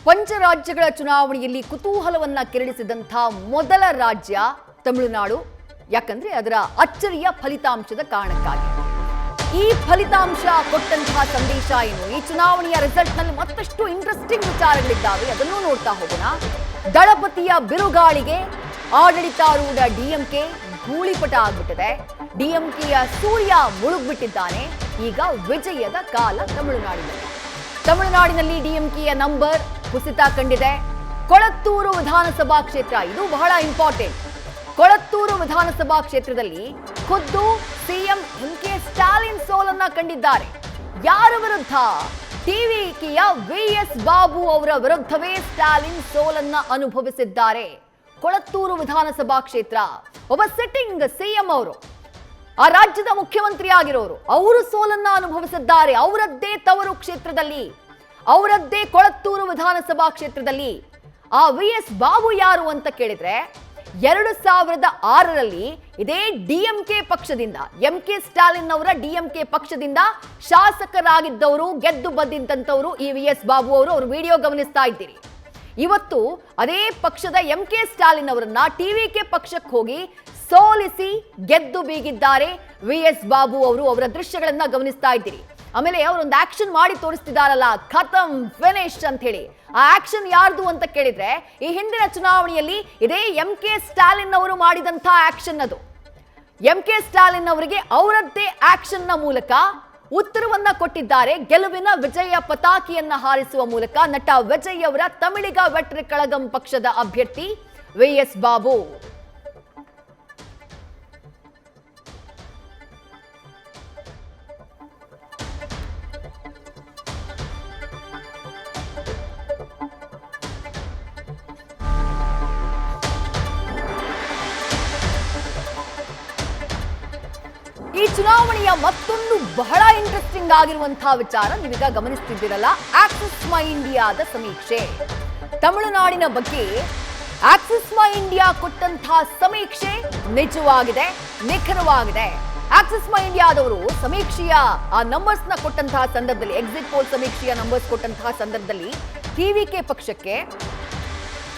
ಪಂಚರಾಜ್ಯಗಳ ಚುನಾವಣೆಯಲ್ಲಿ ಕುತೂಹಲವನ್ನ ಕೆರಳಿಸಿದಂಥ ಮೊದಲ ರಾಜ್ಯ ತಮಿಳುನಾಡು. ಯಾಕಂದ್ರೆ ಅದರ ಅಚ್ಚರಿಯ ಫಲಿತಾಂಶದ ಕಾರಣಕ್ಕಾಗಿ. ಈ ಫಲಿತಾಂಶ ಕೊಟ್ಟಂತಹ ಸಂದೇಶ ಏನು? ಈ ಚುನಾವಣೆಯ ರಿಸಲ್ಟ್ ನಲ್ಲಿ ಮತ್ತಷ್ಟು ಇಂಟ್ರೆಸ್ಟಿಂಗ್ ವಿಚಾರಗಳಿದ್ದಾವೆ, ಅದನ್ನು ನೋಡ್ತಾ ಹೋಗೋಣ. ದಳಪತಿಯ ಬಿರುಗಾಳಿಗೆ ಆಡಳಿತಾರೂಢ ಡಿಎಂಕೆ ಧೂಳಿಪಟ ಆಗ್ಬಿಟ್ಟಿದೆ. ಡಿಎಂಕೆಯ ಸೂರ್ಯ ಮುಳುಗ್ಬಿಟ್ಟಿದ್ದಾನೆ. ಈಗ ವಿಜಯದ ಕಾಲ ತಮಿಳುನಾಡಿನಲ್ಲಿ ಡಿಎಂಕೆಯ ನಂಬರ್ ಕುಸಿತ ಕಂಡಿದೆ. ಕೊಳತ್ತೂರು ವಿಧಾನಸಭಾ ಕ್ಷೇತ್ರ, ಇದು ಬಹಳ ಇಂಪಾರ್ಟೆಂಟ್. ಕೊಳತ್ತೂರು ವಿಧಾನಸಭಾ ಕ್ಷೇತ್ರದಲ್ಲಿ ಖುದ್ದು ಸಿಎಂ ಎಂಕೆ ಸ್ಟಾಲಿನ್ ಸೋಲನ್ನ ಕಂಡಿದ್ದಾರೆ. ಯಾರ ವಿರುದ್ಧ? ಟಿವಿಕೆಯ ವಿಎಸ್ ಬಾಬು ಅವರ ವಿರುದ್ಧವೇ ಸ್ಟಾಲಿನ್ ಸೋಲನ್ನ ಅನುಭವಿಸಿದ್ದಾರೆ. ಕೊಳತ್ತೂರು ವಿಧಾನಸಭಾ ಕ್ಷೇತ್ರ, ಒಬ್ಬ ಸಿಟ್ಟಿಂಗ್ ಸಿಎಂ ಅವರು, ಆ ರಾಜ್ಯದ ಮುಖ್ಯಮಂತ್ರಿ ಆಗಿರೋರು, ಅವರು ಸೋಲನ್ನ ಅನುಭವಿಸಿದ್ದಾರೆ. ಅವರದ್ದೇ ತವರು ಕ್ಷೇತ್ರದಲ್ಲಿ, ಅವರದ್ದೇ ಕೊಳತ್ತೂರು ವಿಧಾನಸಭಾ ಕ್ಷೇತ್ರದಲ್ಲಿ. ಆ ವಿಎಸ್ ಬಾಬು ಯಾರು ಅಂತ ಕೇಳಿದ್ರೆ 2006ರಲ್ಲಿ ಇದೇ ಡಿಎಂಕೆ ಪಕ್ಷದಿಂದ, ಎಂಕೆ ಸ್ಟಾಲಿನ್ ಅವರ ಡಿಎಂಕೆ ಪಕ್ಷದಿಂದ ಶಾಸಕರಾಗಿದ್ದವರು, ಗೆದ್ದು ಬಂದಿದ್ದಂಥವರು ಈ ವಿಎಸ್ ಬಾಬು ಅವರು. ಅವರು ವಿಡಿಯೋ ಗಮನಿಸ್ತಾ ಇದ್ದೀರಿ. ಇವತ್ತು ಅದೇ ಪಕ್ಷದ ಎಂಕೆ ಸ್ಟಾಲಿನ್ ಅವರನ್ನ ಟಿವಿಕೆ ಪಕ್ಷಕ್ಕೆ ಹೋಗಿ ಸೋಲಿಸಿ ಗೆದ್ದು ಬೀಗಿದ್ದಾರೆ ವಿಎಸ್ ಬಾಬು ಅವರು. ಅವರ ದೃಶ್ಯಗಳನ್ನ ಗಮನಿಸ್ತಾ ಇದ್ದೀರಿ. ಆಮೇಲೆ ಅವರೊಂದು ಆಕ್ಷನ್ ಮಾಡಿ ತೋರಿಸ್ತಿದಾರಲ್ಲ, ಖತಮ್ ಫಿನಿಶ್ ಅಂತ ಹೇಳಿ. ಆ ಆಕ್ಷನ್ ಯಾರ್ದು ಅಂತ ಕೇಳಿದ್ರೆ ಈ ಹಿಂದಿನ ಚುನಾವಣೆಯಲ್ಲಿ ಇದೇ ಎಂಕೆ ಸ್ಟಾಲಿನ್ ಅವರು ಮಾಡಿದಂತ ಆಕ್ಷನ್ ಅದು. ಎಂಕೆ ಸ್ಟಾಲಿನ್ ಅವರಿಗೆ ಅವರದ್ದೇ ಆಕ್ಷನ್ ನ ಮೂಲಕ ಉತ್ತರವನ್ನ ಕೊಟ್ಟಿದ್ದಾರೆ. ಗೆಲುವಿನ ವಿಜಯ ಪತಾಕಿಯನ್ನ ಹಾರಿಸುವ ಮೂಲಕ ನಟ ವಿಜಯ್ ಅವರ ತಮಿಳಿಗ ವೆಟ್ರಿ ಕಳಗಂ ಪಕ್ಷದ ಅಭ್ಯರ್ಥಿ ವಿಎಸ್ ಬಾಬು. ಈ ಚುನಾವಣೆಯ ಮತ್ತೊಂದು ಬಹಳ ಇಂಟ್ರೆಸ್ಟಿಂಗ್ ಆಗಿರುವಂತಹ ವಿಚಾರ ನೀವೀಗ ಗಮನಿಸ್ತಿದ್ದೀರಲ್ಲ, ಆಕ್ಸಿಸ್ ಮೈ ಇಂಡಿಯಾದ ಸಮೀಕ್ಷೆ. ತಮಿಳುನಾಡಿನ ಬಗ್ಗೆ ಆಕ್ಸಿಸ್ ಮೈ ಇಂಡಿಯಾ ಕೊಟ್ಟಂತಹ ಸಮೀಕ್ಷೆ ನಿಜವಾಗಿದೆ, ನಿಖರವಾಗಿದೆ. ಆಕ್ಸಿಸ್ ಮೈ ಇಂಡಿಯಾದವರು ಸಮೀಕ್ಷೆಯ ಆ ನಂಬರ್ಸ್ ನ ಕೊಟ್ಟಂತಹ ಸಂದರ್ಭದಲ್ಲಿ, ಎಕ್ಸಿಟ್ ಪೋಲ್ ಸಮೀಕ್ಷೆಯ ನಂಬರ್ಸ್ ಕೊಟ್ಟಂತಹ ಸಂದರ್ಭದಲ್ಲಿ ಟಿವಿಕೆ ಪಕ್ಷಕ್ಕೆ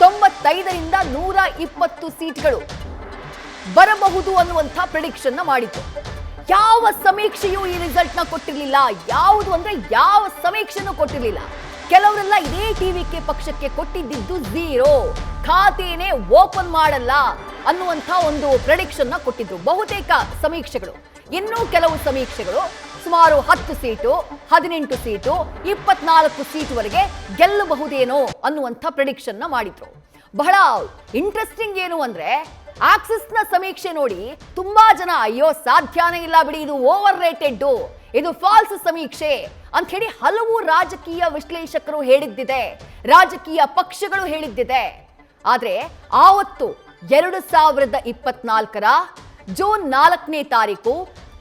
95ರಿಂದ 120 ಸೀಟ್ಗಳು ಬರಬಹುದು ಅನ್ನುವಂಥ ಪ್ರಿಡಿಕ್ಷನ್ ಮಾಡಿತ್ತು. ಯಾವ ಸಮೀಕ್ಷೆಯೂ ಈ ರಿಸಲ್ಟ್ ನ ಕೊಟ್ಟಿರಲಿಲ್ಲ. ಯಾವುದು ಅಂದ್ರೆ ಯಾವ ಸಮೀಕ್ಷೆನೂ ಕೊಟ್ಟಿರಲಿಲ್ಲ. ಕೆಲವರೆಲ್ಲ ಇದೇ ಟಿವಿಕೆ ಪಕ್ಷಕ್ಕೆ ಕೊಟ್ಟಿದ್ದು 0, ಖಾತೆನೇ ಓಪನ್ ಮಾಡಲ್ಲ ಅನ್ನುವಂಥ ಒಂದು ಪ್ರಿಡಿಕ್ಷನ್ ನ ಕೊಟ್ಟಿದ್ರು ಬಹುತೇಕ ಸಮೀಕ್ಷೆಗಳು. ಇನ್ನೂ ಕೆಲವು ಸಮೀಕ್ಷೆಗಳು ಸುಮಾರು 10 ಸೀಟು, 18 ಸೀಟು, 24 ಸೀಟುವರೆಗೆ ಗೆಲ್ಲಬಹುದೇನೋ ಅನ್ನುವಂಥ ಪ್ರಿಡಿಕ್ಷನ್ ನ ಮಾಡಿದ್ರು. ಬಹಳ ಇಂಟ್ರೆಸ್ಟಿಂಗ್ ಏನು ಅಂದ್ರೆ ಆಕ್ಸಿಸ್ ನ ಸಮೀಕ್ಷೆ ನೋಡಿ ತುಂಬಾ ಜನ ಅಯ್ಯೋ ಸಾಧ್ಯನೇ ಇಲ್ಲ ಬಿಡಿ, ಇದು ಓವರ್ ರೇಟೆಡ್, ಇದು ಫಾಲ್ಸ್ ಸಮೀಕ್ಷೆ ಅಂತ ಹೇಳಿ ಹಲವು ರಾಜಕೀಯ ವಿಶ್ಲೇಷಕರು ಹೇಳಿದ್ದಿದೆ, ರಾಜಕೀಯ ಪಕ್ಷಗಳು ಹೇಳಿದ್ದಿದೆ. ಆದ್ರೆ ಆವತ್ತು 2024ರ ಜೂನ್ 4ನೇ ತಾರೀಕು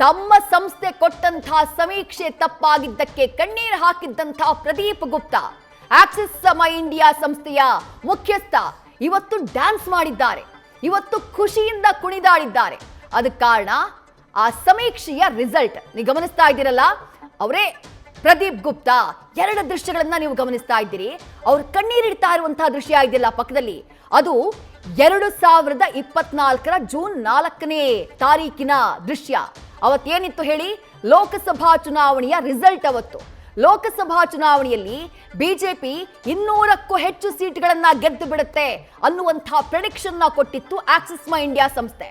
ತಮ್ಮ ಸಂಸ್ಥೆ ಕೊಟ್ಟಂತಹ ಸಮೀಕ್ಷೆ ತಪ್ಪಾಗಿದ್ದಕ್ಕೆ ಕಣ್ಣೀರು ಹಾಕಿದ್ದಂತಹ ಪ್ರದೀಪ್ ಗುಪ್ತಾ, ಆಕ್ಸಿಸ್ ಮೈ ಇಂಡಿಯಾ ಸಂಸ್ಥೆಯ ಮುಖ್ಯಸ್ಥ, ಇವತ್ತು ಡ್ಯಾನ್ಸ್ ಮಾಡಿದ್ದಾರೆ, ಇವತ್ತು ಖುಷಿಯಿಂದ ಕುಣಿದಾಡಿದ್ದಾರೆ. ಅದಕ್ಕೆ ಕಾರಣ ಆ ಸಮೀಕ್ಷೆಯ ರಿಸಲ್ಟ್. ನೀವು ಗಮನಿಸ್ತಾ ಇದ್ದೀರಲ್ಲ, ಅವರೇ ಪ್ರದೀಪ್ ಗುಪ್ತಾ. 2 ದೃಶ್ಯಗಳನ್ನ ನೀವು ಗಮನಿಸ್ತಾ ಇದ್ದೀರಿ. ಅವ್ರು ಕಣ್ಣೀರಿಡ್ತಾ ಇರುವಂತಹ ದೃಶ್ಯ ಇದೆಯಲ್ಲ ಪಕ್ಕದಲ್ಲಿ, ಅದು 2024ರ ಜೂನ್ 4ನೇ ತಾರೀಕಿನ ದೃಶ್ಯ. ಅವತ್ತೇನಿತ್ತು ಹೇಳಿ? ಲೋಕಸಭಾ ಚುನಾವಣೆಯ ರಿಸಲ್ಟ್. ಅವತ್ತು ಲೋಕಸಭಾ ಚುನಾವಣೆಯಲ್ಲಿ ಬಿಜೆಪಿ 200ಕ್ಕೂ ಹೆಚ್ಚು ಸೀಟ್ಗಳನ್ನ ಗೆದ್ದು ಬಿಡುತ್ತೆ ಅನ್ನುವಂತಹ ಪ್ರೆಡಿಕ್ಷನ್ ಕೊಟ್ಟಿತ್ತು ಆಕ್ಸಿಸ್ ಮೈ ಇಂಡಿಯಾ ಸಂಸ್ಥೆ.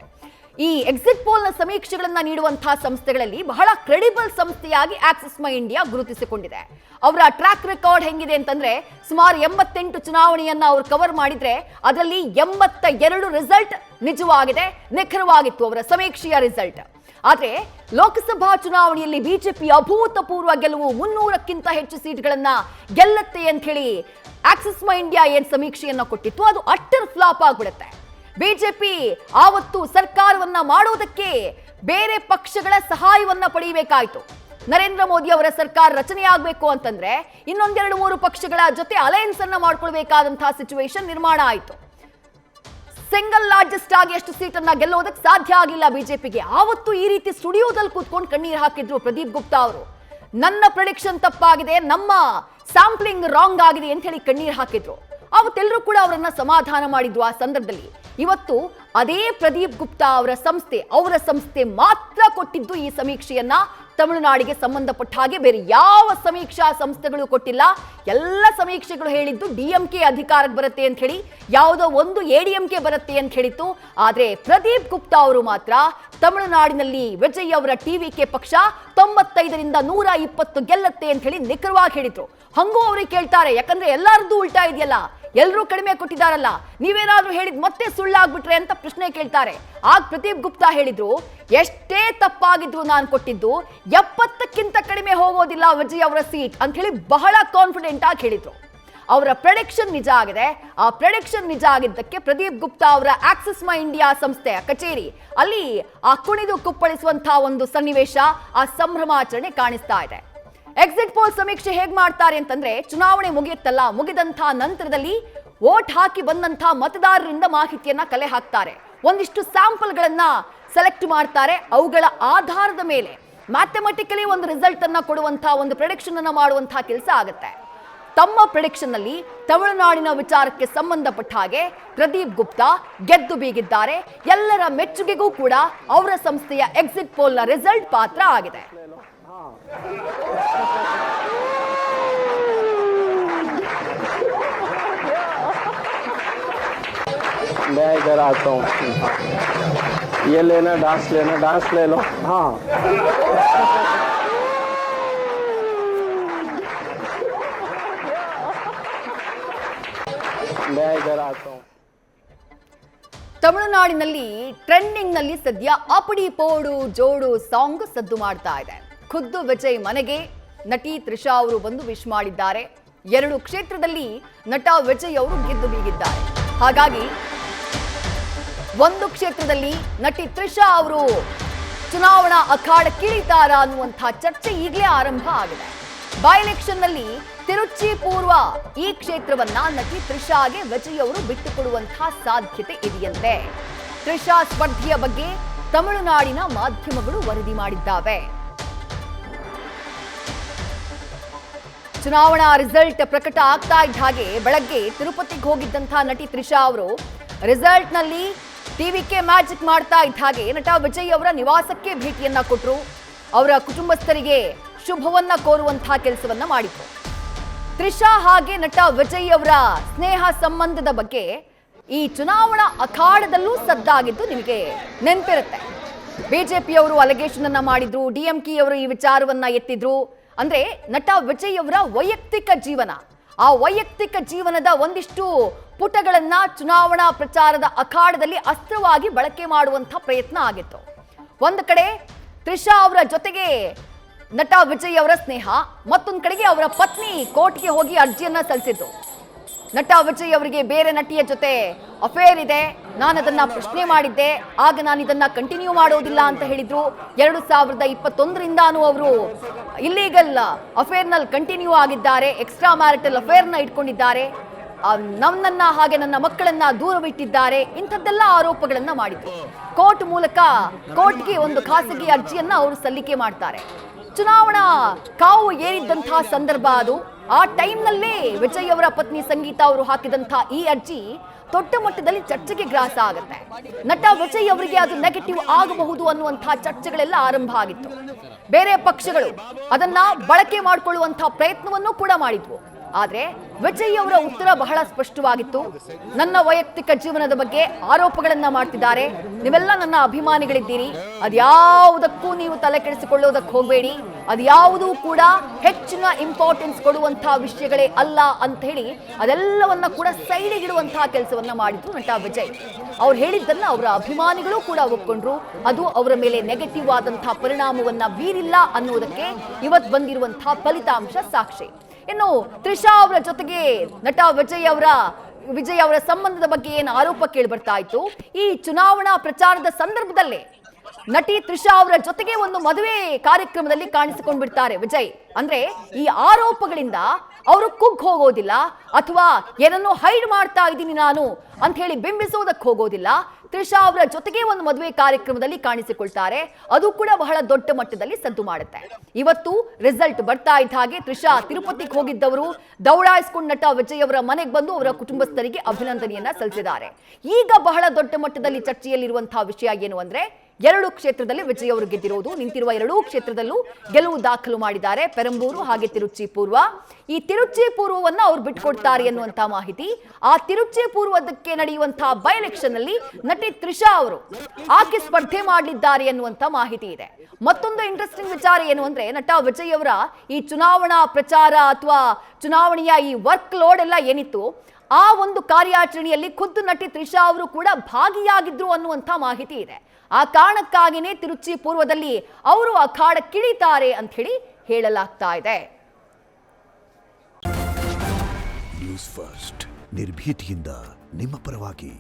ಈ ಎಕ್ಸಿಟ್ ಪೋಲ್ ನ ಸಮೀಕ್ಷೆಗಳನ್ನ ನೀಡುವಂತಹ ಸಂಸ್ಥೆಗಳಲ್ಲಿ ಬಹಳ ಕ್ರೆಡಿಬಲ್ ಸಂಸ್ಥೆಯಾಗಿ ಆಕ್ಸಿಸ್ ಮೈ ಇಂಡಿಯಾ ಗುರುತಿಸಿಕೊಂಡಿದೆ. ಅವರ ಟ್ರ್ಯಾಕ್ ರೆಕಾರ್ಡ್ ಹೆಂಗಿದೆ ಅಂತಂದ್ರೆ, ಸುಮಾರು 88 ಚುನಾವಣೆಯನ್ನ ಅವರು ಕವರ್ ಮಾಡಿದ್ರೆ ಅದರಲ್ಲಿ 82 ರಿಸಲ್ಟ್ ನಿಜವಾಗಿದೆ, ನಿಖರವಾಗಿತ್ತು ಅವರ ಸಮೀಕ್ಷೆಯ ರಿಸಲ್ಟ್. ಆದ್ರೆ ಲೋಕಸಭಾ ಚುನಾವಣೆಯಲ್ಲಿ ಬಿಜೆಪಿ ಅಭೂತಪೂರ್ವ ಗೆಲುವು, 300ಕ್ಕಿಂತ ಹೆಚ್ಚು ಸೀಟ್ಗಳನ್ನ ಗೆಲ್ಲುತ್ತೆ ಅಂತ ಹೇಳಿ ಆಕ್ಸಿಸ್ ಮೈ ಇಂಡಿಯಾ ಏನ್ ಸಮೀಕ್ಷೆಯನ್ನ ಕೊಟ್ಟಿತ್ತು, ಅದು ಅಟ್ಟರ್ ಫ್ಲಾಪ್ ಆಗ್ಬಿಡುತ್ತೆ. ಬಿಜೆಪಿ ಆವತ್ತು ಸರ್ಕಾರವನ್ನ ಮಾಡೋದಕ್ಕೆ ಬೇರೆ ಪಕ್ಷಗಳ ಸಹಾಯವನ್ನ ಪಡೆಯಬೇಕಾಯ್ತು. ನರೇಂದ್ರ ಮೋದಿ ಅವರ ಸರ್ಕಾರ ರಚನೆ ಆಗಬೇಕು ಅಂತಂದ್ರೆ ಇನ್ನೊಂದ್ 2-3 ಪಕ್ಷಗಳ ಜೊತೆ ಅಲಯನ್ಸ್ ಅನ್ನ ಮಾಡ್ಕೊಳ್ಬೇಕಾದಂತಹ ಸಿಚುವೇಶನ್ ನಿರ್ಮಾಣ ಆಯ್ತು. ಸಿಂಗಲ್ ಲಾರ್ಜೆಸ್ಟ್ ಆಗಿ ಎಷ್ಟು ಸೀಟನ್ನ ಗೆಲ್ಲೋದಕ್ಕೆ ಸಾಧ್ಯ ಆಗಿಲ್ಲ ಬಿಜೆಪಿಗೆ. ಆವತ್ತು ಈ ರೀತಿ ಸ್ಟುಡಿಯೋದಲ್ಲಿ ಕೂತ್ಕೊಂಡು ಕಣ್ಣೀರು ಹಾಕಿದ್ರು ಪ್ರದೀಪ್ ಗುಪ್ತಾ ಅವರು. ನನ್ನ ಪ್ರೆಡಿಕ್ಷನ್ ತಪ್ಪಾಗಿದೆ, ನಮ್ಮ ಸ್ಯಾಂಪ್ಲಿಂಗ್ ರಾಂಗ್ ಆಗಿದೆ ಅಂತ ಹೇಳಿ ಕಣ್ಣೀರು ಹಾಕಿದ್ರು. ಅವತ್ತೆಲ್ಲರೂ ಕೂಡ ಅವರನ್ನ ಸಮಾಧಾನ ಮಾಡಿದ್ರು ಆ ಸಂದರ್ಭದಲ್ಲಿ. ಇವತ್ತು ಅದೇ ಪ್ರದೀಪ್ ಗುಪ್ತಾ ಅವರ ಸಂಸ್ಥೆ ಮಾತ್ರ ಕೊಟ್ಟಿದ್ದು ಈ ಸಮೀಕ್ಷೆಯನ್ನ. ತಮಿಳುನಾಡಿಗೆ ಸಂಬಂಧಪಟ್ಟ ಹಾಗೆ ಬೇರೆ ಯಾವ ಸಮೀಕ್ಷಾ ಸಂಸ್ಥೆಗಳು ಕೊಟ್ಟಿಲ್ಲ. ಎಲ್ಲ ಸಮೀಕ್ಷೆಗಳು ಹೇಳಿದ್ದು ಡಿಎಂಕೆ ಅಧಿಕಾರಕ್ಕೆ ಬರುತ್ತೆ ಅಂತ ಹೇಳಿ, ಯಾವುದೋ ಒಂದು ಎಡಿಎಂಕೆ ಬರುತ್ತೆ ಅಂತ ಹೇಳಿತ್ತು. ಆದ್ರೆ ಪ್ರದೀಪ್ ಗುಪ್ತಾ ಅವರು ಮಾತ್ರ ತಮಿಳುನಾಡಿನಲ್ಲಿ ವಿಜಯ್ ಅವರ ಟಿವಿಕೆ ಪಕ್ಷ 95ರಿಂದ 120 ಗೆಲ್ಲತ್ತೆ ಅಂತ ಹೇಳಿ ನಿಖರವಾಗಿ ಹೇಳಿದ್ರು. ಹಂಗೂ ಅವ್ರಿಗೆ ಕೇಳ್ತಾರೆ, ಯಾಕಂದ್ರೆ ಎಲ್ಲಾರದ್ದು ಉಲ್ಟಾ ಇದೆಯಲ್ಲ, ಎಲ್ಲರೂ ಕಡಿಮೆ ಕೊಟ್ಟಿದ್ದಾರಲ್ಲ, ನೀವೇನಾದ್ರೂ ಹೇಳಿದ್ ಮತ್ತೆ ಸುಳ್ಳಾಗ್ಬಿಟ್ರೆ ಅಂತ ಪ್ರಶ್ನೆ ಕೇಳ್ತಾರೆ. ಆಗ ಪ್ರದೀಪ್ ಗುಪ್ತಾ ಹೇಳಿದ್ರು, ಎಷ್ಟೇ ತಪ್ಪಾಗಿದ್ರು ನಾನು ಕೊಟ್ಟಿದ್ದು 70ಕ್ಕಿಂತ ಕಡಿಮೆ ಹೋಗೋದಿಲ್ಲ ವಿಜಯ್ ಅವರ ಸೀಟ್ ಅಂತ ಹೇಳಿ ಬಹಳ ಕಾನ್ಫಿಡೆಂಟ್ ಆಗಿ ಹೇಳಿದ್ರು. ಅವರ ಪ್ರೆಡಿಕ್ಷನ್ ನಿಜ ಆಗಿದೆ. ಆ ಪ್ರೆಡಿಕ್ಷನ್ ನಿಜ ಆಗಿದ್ದಕ್ಕೆ ಪ್ರದೀಪ್ ಗುಪ್ತಾ ಅವರ ಆಕ್ಸಿಸ್ ಮೈ ಇಂಡಿಯಾ ಸಂಸ್ಥೆಯ ಕಚೇರಿ ಅಲ್ಲಿ ಆ ಕುಣಿದು ಕುಪ್ಪಳಿಸುವಂತಹ ಒಂದು ಸನ್ನಿವೇಶ, ಆ ಸಂಭ್ರಮಾಚರಣೆ ಕಾಣಿಸ್ತಾ ಇದೆ. ಎಕ್ಸಿಟ್ ಪೋಲ್ ಸಮೀಕ್ಷೆ ಹೇಗ್ ಮಾಡ್ತಾರೆ ಅಂತಂದ್ರೆ, ಚುನಾವಣೆ ಮುಗಿಯುತ್ತಲ್ಲ, ಮುಗಿದಂತಹ ನಂತರದಲ್ಲಿ ವೋಟ್ ಹಾಕಿ ಬಂದಂತಹ ಮತದಾರರಿಂದ ಮಾಹಿತಿಯನ್ನ ಕಲೆ ಹಾಕ್ತಾರೆ. ಒಂದಿಷ್ಟು ಸ್ಯಾಂಪಲ್ ಗಳನ್ನ ಸೆಲೆಕ್ಟ್ ಮಾಡ್ತಾರೆ. ಅವುಗಳ ಆಧಾರದ ಮೇಲೆ ಮ್ಯಾಥಮೆಟಿಕಲಿ ಒಂದು ರಿಸಲ್ಟ್ ಅನ್ನ ಕೊಡುವಂತಹ ಒಂದು ಪ್ರೆಡಿಕ್ಷನ್ ಅನ್ನ ಮಾಡುವಂತಹ ಕೆಲಸ ಆಗುತ್ತೆ. ತಮ್ಮ ಪ್ರೆಡಿಕ್ಷನ್ ನಲ್ಲಿ ತಮಿಳುನಾಡಿನ ವಿಚಾರಕ್ಕೆ ಸಂಬಂಧಪಟ್ಟ ಹಾಗೆ ಪ್ರದೀಪ್ ಗುಪ್ತಾ ಗೆದ್ದು ಬೀಗಿದ್ದಾರೆ. ಎಲ್ಲರ ಮೆಚ್ಚುಗೆಗೂ ಕೂಡ ಅವರ ಸಂಸ್ಥೆಯ ಎಕ್ಸಿಟ್ ಪೋಲ್ ನ ರಿಸಲ್ಟ್ ಪಾತ್ರ ಆಗಿದೆ. मैं इधर आता हूँ, ये लेना, डांस ले लो। हाँ मैं इधर आता हूँ. ತಮಿಳುನಾಡಿನಲ್ಲಿ ಟ್ರೆಂಡಿಂಗ್ ನಲ್ಲಿ ಸದ್ಯ ಅಪಡಿ ಪೋಡು ಜೋಡು ಸಾಂಗ್ ಸದ್ದು ಮಾಡ್ತಾ ಇದೆ. ಖುದ್ದು ವಿಜಯ್ ಮನೆಗೆ ನಟಿ ತ್ರಿಷಾ ಅವರು ಬಂದು ವಿಶ್ ಮಾಡಿದ್ದಾರೆ. 2 ಕ್ಷೇತ್ರದಲ್ಲಿ ನಟ ವಿಜಯ್ ಅವರು ಗೆದ್ದು ಬೀಗಿದ್ದಾರೆ. ಹಾಗಾಗಿ ಒಂದು ಕ್ಷೇತ್ರದಲ್ಲಿ ನಟಿ ತ್ರಿಷಾ ಅವರು ಚುನಾವಣಾ ಅಖಾಡಕ್ಕಿಳಿತಾರ ಅನ್ನುವಂತಹ ಚರ್ಚೆ ಈಗಲೇ ಆರಂಭ ಆಗಿದೆ. ಬೈ ಎಲೆಕ್ಷನ್ ನಲ್ಲಿ ತಿರುಚಿ ಪೂರ್ವ ಈ ಕ್ಷೇತ್ರವನ್ನ ನಟಿ ತ್ರಿಷಾಗೆ ವಿಜಯ್ ಅವರು ಬಿಟ್ಟುಕೊಡುವಂತಹ ಸಾಧ್ಯತೆ ಇದೆಯಂತೆ. ತ್ರಿಷಾ ಸ್ಪರ್ಧೆಯ ಬಗ್ಗೆ ತಮಿಳುನಾಡಿನ ಮಾಧ್ಯಮಗಳು ವರದಿ ಮಾಡಿದ್ದಾವೆ. ಚುನಾವಣಾ ರಿಸಲ್ಟ್ ಪ್ರಕಟ ಆಗ್ತಾ ಇದ್ದ ಹಾಗೆ ಬೆಳಗ್ಗೆ ತಿರುಪತಿಗೆ ಹೋಗಿದ್ದಂತಹ ನಟಿ ತ್ರಿಷಾ ಅವರು ರಿಸಲ್ಟ್ ನಲ್ಲಿ ಟಿವಿಕೆ ಮ್ಯಾಜಿಕ್ ಮಾಡ್ತಾ ಇದ್ದ ಹಾಗೆ ನಟ ವಿಜಯ್ ಅವರ ನಿವಾಸಕ್ಕೆ ಭೇಟಿಯನ್ನ ಕೊಟ್ಟರು. ಅವರ ಕುಟುಂಬಸ್ಥರಿಗೆ ಶುಭವನ್ನ ಕೋರುವಂತಹ ಕೆಲಸವನ್ನ ಮಾಡಿದ್ರು. ತ್ರಿಷಾ ಹಾಗೆ ನಟ ವಿಜಯ್ ಅವರ ಸ್ನೇಹ ಸಂಬಂಧದ ಬಗ್ಗೆ ಈ ಚುನಾವಣಾ ಅಖಾಡದಲ್ಲೂ ಸದ್ದಾಗಿದ್ದು ನಿಮಗೆ ನೆನಪಿರುತ್ತೆ. ಬಿಜೆಪಿಯವರು ಅಲಿಗೇಷನ್ ಅನ್ನ ಮಾಡಿದ್ರು, ಡಿಎಂಕೆ ಅವರು ಈ ವಿಚಾರವನ್ನ ಎತ್ತಿದ್ರು. ಅಂದ್ರೆ ನಟ ವಿಜಯ್ ಅವರ ವೈಯಕ್ತಿಕ ಜೀವನ, ಆ ವೈಯಕ್ತಿಕ ಜೀವನದ ಒಂದಿಷ್ಟು ಪುಟಗಳನ್ನ ಚುನಾವಣಾ ಪ್ರಚಾರದ ಅಖಾಡದಲ್ಲಿ ಅಸ್ತ್ರವಾಗಿ ಬಳಕೆ ಮಾಡುವಂತಹ ಪ್ರಯತ್ನ ಆಗಿತ್ತು. ಒಂದು ಕಡೆ ತ್ರಿಷಾ ಅವರ ಜೊತೆಗೆ ನಟ ವಿಜಯ್ ಅವರ ಸ್ನೇಹ, ಮತ್ತೊಂದು ಕಡೆಗೆ ಅವರ ಪತ್ನಿ ಕೋರ್ಟ್ಗೆ ಹೋಗಿ ಅರ್ಜಿಯನ್ನ ಸಲ್ಲಿಸಿದ್ರು. ನಟ ವಿಜಯ್ ಅವರಿಗೆ ಬೇರೆ ನಟಿಯ ಜೊತೆ ಅಫೇರ್ ಇದೆ, ನಾನು ಅದನ್ನ ಪ್ರಶ್ನೆ ಮಾಡಿದ್ದೆ, ಆಗ ನಾನು ಇದನ್ನ ಕಂಟಿನ್ಯೂ ಮಾಡೋದಿಲ್ಲ ಅಂತ ಹೇಳಿದ್ರು. 2021ರಿಂದಾನು ಅವರು ಇಲ್ಲೀಗಲ್ ಅಫೇರ್ ನಲ್ಲಿ ಕಂಟಿನ್ಯೂ ಆಗಿದ್ದಾರೆ, ಎಕ್ಸ್ಟ್ರಾ ಮ್ಯಾರಿಟಲ್ ಅಫೇರ್ ನ ಇಟ್ಕೊಂಡಿದ್ದಾರೆ, ನನ್ನನ್ನ ಹಾಗೆ ನನ್ನ ಮಕ್ಕಳನ್ನ ದೂರವಿಟ್ಟಿದ್ದಾರೆ, ಇಂಥದ್ದೆಲ್ಲ ಆರೋಪಗಳನ್ನ ಮಾಡಿದ್ರು. ಕೋರ್ಟ್ ಮೂಲಕ ಕೋರ್ಟ್ಗೆ ಒಂದು ಖಾಸಗಿ ಅರ್ಜಿಯನ್ನ ಅವರು ಸಲ್ಲಿಕೆ ಮಾಡ್ತಾರೆ. ಚುನಾವಣಾ ಕಾವು ಏರಿದ್ದಂತಹ ಸಂದರ್ಭ ಅದು. ಆ ಟೈಮ್ನಲ್ಲೇ ವಿಜಯ್ ಅವರ ಪತ್ನಿ ಸಂಗೀತಾ ಅವರು ಹಾಕಿದಂತಹ ಈ ಅರ್ಜಿ ದೊಡ್ಡ ಮಟ್ಟದಲ್ಲಿ ಚರ್ಚೆಗೆ ಗ್ರಾಸ ಆಗುತ್ತೆ. ನಟ ವಿಜಯ್ ಅವರಿಗೆ ಅದು ನೆಗೆಟಿವ್ ಆಗಬಹುದು ಅನ್ನುವಂತಹ ಚರ್ಚೆಗಳೆಲ್ಲ ಆರಂಭ ಆಗಿತ್ತು. ಬೇರೆ ಪಕ್ಷಗಳು ಅದನ್ನ ಬಳಕೆ ಮಾಡಿಕೊಳ್ಳುವಂತಹ ಪ್ರಯತ್ನವನ್ನು ಕೂಡ ಮಾಡಿದ್ವು. ಆದ್ರೆ ವಿಜಯ್ ಅವರ ಉತ್ತರ ಬಹಳ ಸ್ಪಷ್ಟವಾಗಿತ್ತು. ನನ್ನ ವೈಯಕ್ತಿಕ ಜೀವನದ ಬಗ್ಗೆ ಆರೋಪಗಳನ್ನ ಮಾಡ್ತಿದ್ದಾರೆ, ನೀವೆಲ್ಲ ನನ್ನ ಅಭಿಮಾನಿಗಳಿದ್ದೀರಿ, ಅದ್ಯಾವುದಕ್ಕೂ ನೀವು ತಲೆ ಕೆಡಿಸಿಕೊಳ್ಳೋದಕ್ಕೆ ಹೋಗಬೇಡಿ, ಅದ್ಯಾವುದೂ ಕೂಡ ಹೆಚ್ಚಿನ ಇಂಪಾರ್ಟೆನ್ಸ್ ಕೊಡುವಂತಹ ವಿಷಯಗಳೇ ಅಲ್ಲ ಅಂತ ಹೇಳಿ ಅದೆಲ್ಲವನ್ನ ಕೂಡ ಸೈಡಿಗಿಡುವಂತಹ ಕೆಲಸವನ್ನ ಮಾಡಿದ್ರು ನಟ ವಿಜಯ್. ಅವ್ರು ಹೇಳಿದ್ದನ್ನ ಅವರ ಅಭಿಮಾನಿಗಳು ಕೂಡ ಒಪ್ಕೊಂಡ್ರು. ಅದು ಅವರ ಮೇಲೆ ನೆಗೆಟಿವ್ ಆದಂತಹ ಪರಿಣಾಮವನ್ನ ಬೀರಿಲ್ಲ ಅನ್ನುವುದಕ್ಕೆ ಇವತ್ತು ಬಂದಿರುವಂತಹ ಫಲಿತಾಂಶ ಸಾಕ್ಷಿ. ಇನ್ನು ತ್ರಿಷಾ ಅವರ ಜೊತೆಗೆ ನಟ ವಿಜಯ್ ಅವರ ಸಂಬಂಧದ ಬಗ್ಗೆ ಏನು ಆರೋಪ ಕೇಳಿ ಬರ್ತಾ ಇತ್ತು, ಈ ಚುನಾವಣಾ ಪ್ರಚಾರದ ಸಂದರ್ಭದಲ್ಲೇ ನಟಿ ತ್ರಿಷಾ ಅವರ ಜೊತೆಗೆ ಒಂದು ಮದುವೆ ಕಾರ್ಯಕ್ರಮದಲ್ಲಿ ಕಾಣಿಸಿಕೊಂಡು ಬಿಡ್ತಾರೆ ವಿಜಯ್. ಅಂದ್ರೆ ಈ ಆರೋಪಗಳಿಂದ ಅವರು ಕುಗ್ಗ್ ಹೋಗೋದಿಲ್ಲ ಅಥವಾ ಏನನ್ನೋ ಹೈಡ್ ಮಾಡ್ತಾ ಇದ್ದೀನಿ ನಾನು ಅಂತ ಹೇಳಿ ಬಿಂಬಿಸೋದಕ್ಕೆ ಹೋಗೋದಿಲ್ಲ. ತ್ರಿಷಾ ಅವರ ಜೊತೆಗೆ ಒಂದು ಮದುವೆ ಕಾರ್ಯಕ್ರಮದಲ್ಲಿ ಕಾಣಿಸಿಕೊಳ್ತಾರೆ. ಅದು ಕೂಡ ಬಹಳ ದೊಡ್ಡ ಮಟ್ಟದಲ್ಲಿ ಸದ್ದು ಮಾಡುತ್ತೆ. ಇವತ್ತು ರಿಸಲ್ಟ್ ಬರ್ತಾ ಇದ್ದ ಹಾಗೆ ತ್ರಿಷಾ ತಿರುಪತಿಗೆ ಹೋಗಿದ್ದವರು ದೌಡಾಯಿಸ್ಕೊಂಡು ನಟ ವಿಜಯ್ ಅವರ ಮನೆಗೆ ಬಂದು ಅವರ ಕುಟುಂಬಸ್ಥರಿಗೆ ಅಭಿನಂದನೆಯನ್ನ ಸಲ್ಲಿಸಿದ್ದಾರೆ. ಈಗ ಬಹಳ ದೊಡ್ಡ ಮಟ್ಟದಲ್ಲಿ ಚರ್ಚೆಯಲ್ಲಿರುವಂತಹ ವಿಷಯ ಏನು ಅಂದ್ರೆ, 2 ಕ್ಷೇತ್ರದಲ್ಲಿ ವಿಜಯ್ ಅವರು ಗೆದ್ದಿರೋದು. ನಿಂತಿರುವ 2 ಕ್ಷೇತ್ರದಲ್ಲೂ ಗೆಲುವು ದಾಖಲು ಮಾಡಿದ್ದಾರೆ, ಪೆರಂಬೂರು ಹಾಗೆ ತಿರುಚಿ ಪೂರ್ವ. ಈ ತಿರುಚಿ ಪೂರ್ವವನ್ನ ಅವ್ರು ಬಿಟ್ಕೊಡ್ತಾರೆ ಎನ್ನುವಂತಹ ಮಾಹಿತಿ. ಆ ತಿರುಚಿ ಪೂರ್ವದಕ್ಕೆ ನಡೆಯುವಂತಹ ಬೈ ಎಲೆಕ್ಷನ್ ನಲ್ಲಿ ನಟಿ ತ್ರಿಷಾ ಅವರು ಆಕೆ ಸ್ಪರ್ಧೆ ಮಾಡಲಿದ್ದಾರೆ ಎನ್ನುವಂತ ಮಾಹಿತಿ ಇದೆ. ಮತ್ತೊಂದು ಇಂಟ್ರೆಸ್ಟಿಂಗ್ ವಿಚಾರ ಏನು ಅಂದ್ರೆ, ನಟ ವಿಜಯ್ ಅವರ ಈ ಚುನಾವಣಾ ಪ್ರಚಾರ ಅಥವಾ ಚುನಾವಣೆಯ ಈ ವರ್ಕ್ ಲೋಡ್ ಎಲ್ಲ ಏನಿತ್ತು, ಆ ಒಂದು ಕಾರ್ಯಾಚರಣೆಯಲ್ಲಿ ಖುದ್ದು ನಟಿ ತ್ರಿಷಾ ಅವರು ಕೂಡ ಭಾಗಿಯಾಗಿದ್ರು ಅನ್ನುವಂಥ ಮಾಹಿತಿ ಇದೆ. ಆ ಕಾರಣಕ್ಕಾಗಿನೇ ತಿರುಚಿ ಪೂರ್ವದಲ್ಲಿ ಅವರು ಅಖಾಡಕ್ಕಿಳಿತಾರೆ ಅಂತ ಹೇಳಿ ಹೇಳಲಾಗ್ತಾ ಇದೆ. ನ್ಯೂಸ್ ಫಸ್ಟ್ ನಿರ್ಭೀತಿಯಿಂದ ನಿಮ್ಮ ಪರವಾಗಿ.